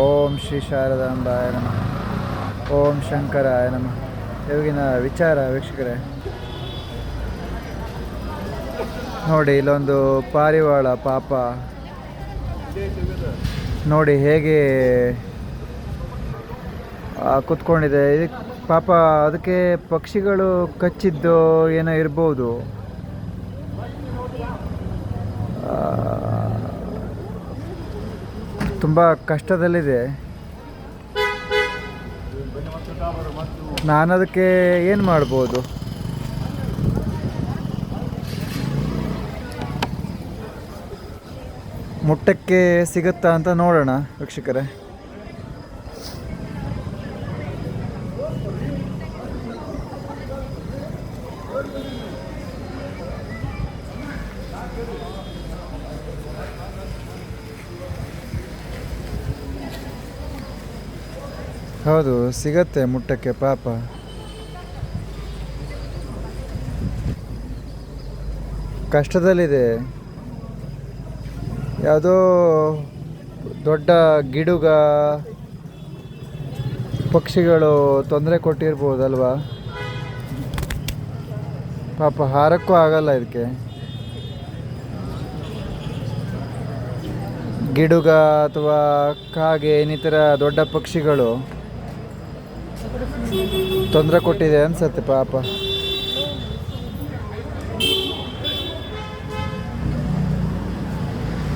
ಓಂ ಶ್ರೀ ಶಾರದಾಂಬಾಯ ನಮಃ. ಓಂ ಶಂಕರಾಯ ನಮಃ. ಇವಾಗಿನ ವಿಚಾರ ವೀಕ್ಷಕರೇ ನೋಡಿ, ಇಲ್ಲೊಂದು ಪಾರಿವಾಳ ಪಾಪ ನೋಡಿ ಹೇಗೆ ಕುತ್ಕೊಂಡಿದೆ. ಇದಕ್ಕೆ ಪಾಪ ಅದಕ್ಕೆ ಪಕ್ಷಿಗಳು ಕಚ್ಚಿದ್ದು ಏನೋ ಇರ್ಬೋದು. ತುಂಬ ಕಷ್ಟದಲ್ಲಿದೆ. ನಾನು ಅದಕ್ಕೆ ಏನು ಮಾಡ್ಬೋದು? ಮುಟ್ಟಕ್ಕೆ ಸಿಗುತ್ತಾ ಅಂತ ನೋಡೋಣ ವೀಕ್ಷಕರೇ. ಹೌದು, ಸಿಗತ್ತೆ ಮುಟ್ಟಕ್ಕೆ. ಪಾಪ ಕಷ್ಟದಲ್ಲಿದೆ. ಯಾವುದೋ ದೊಡ್ಡ ಗಿಡುಗ ಪಕ್ಷಿಗಳು ತೊಂದರೆ ಕೊಟ್ಟಿರ್ಬೋದಲ್ವಾ. ಪಾಪ ಹಾರಕ್ಕೂ ಆಗಲ್ಲ ಇದಕ್ಕೆ. ಗಿಡುಗ ಅಥವಾ ಕಾಗೆ ಇನ್ನಿತರ ದೊಡ್ಡ ಪಕ್ಷಿಗಳು ತೊಂದರೆ ಕೊಟ್ಟಿದೆ ಅನ್ಸತ್ತೆ ಪಾಪ.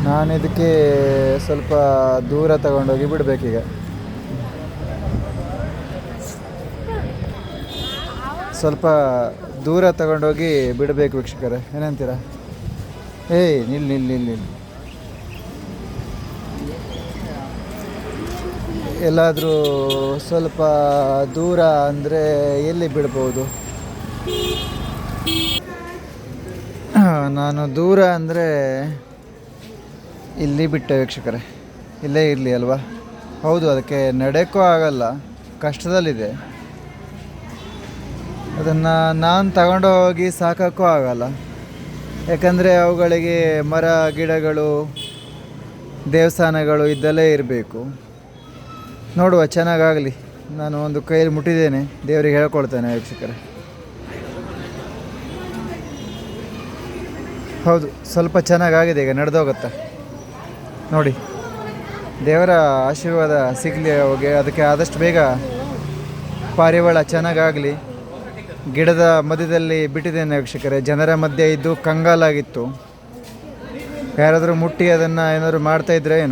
ನಾನು ಇದಕ್ಕೆ ಸ್ವಲ್ಪ ದೂರ ತಗೊಂಡೋಗಿ ಬಿಡಬೇಕೀಗ. ಸ್ವಲ್ಪ ದೂರ ತಗೊಂಡೋಗಿ ಬಿಡಬೇಕು ವೀಕ್ಷಕರೇ, ಏನಂತೀರ? ಏಯ್ ನಿಲ್ಲಿ. ಎಲ್ಲಾದರೂ ಸ್ವಲ್ಪ ದೂರ ಅಂದರೆ ಎಲ್ಲಿ ಬಿಡ್ಬೋದು? ನಾನು ದೂರ ಅಂದರೆ ಇಲ್ಲಿ ಬಿಟ್ಟೆ ವೀಕ್ಷಕರೇ. ಇಲ್ಲೇ ಇರಲಿ ಅಲ್ವಾ? ಹೌದು, ಅದಕ್ಕೆ ನಡೆಯೋಕ್ಕೂ ಆಗಲ್ಲ, ಕಷ್ಟದಲ್ಲಿದೆ. ಅದನ್ನು ನಾನು ತಗೊಂಡು ಹೋಗಿ ಸಾಕೋಕ್ಕೂ ಆಗಲ್ಲ. ಯಾಕಂದರೆ ಅವುಗಳಿಗೆ ಮರ ಗಿಡಗಳು ದೇವಸ್ಥಾನಗಳು ಇದ್ದಲ್ಲೇ ಇರಬೇಕು. ನೋಡುವ, ಚೆನ್ನಾಗಾಗಲಿ. ನಾನು ಒಂದು ಕೈಯಲ್ಲಿ ಮುಟ್ಟಿದ್ದೇನೆ, ದೇವರಿಗೆ ಹೇಳ್ಕೊಳ್ತೇನೆ ವೀಕ್ಷಕರೇ. ಹೌದು, ಸ್ವಲ್ಪ ಚೆನ್ನಾಗಾಗಿದೆ. ಈಗ ನಡೆದೋಗುತ್ತೆ ನೋಡಿ. ದೇವರ ಆಶೀರ್ವಾದ ಸಿಗಲಿ ಅವಾಗೆ. ಅದಕ್ಕೆ ಆದಷ್ಟು ಬೇಗ ಪಾರಿವಾಳ ಚೆನ್ನಾಗಾಗಲಿ. ಗಿಡದ ಮಧ್ಯದಲ್ಲಿ ಬಿಟ್ಟಿದ್ದೇನೆ ವೀಕ್ಷಕರೇ. ಜನರ ಮಧ್ಯೆ ಇದ್ದು ಕಂಗಾಲಾಗಿತ್ತು. ಯಾರಾದರೂ ಮುಟ್ಟಿ ಅದನ್ನು ಏನಾದರೂ ಮಾಡ್ತಾಯಿದ್ರೆ ಏನೋ.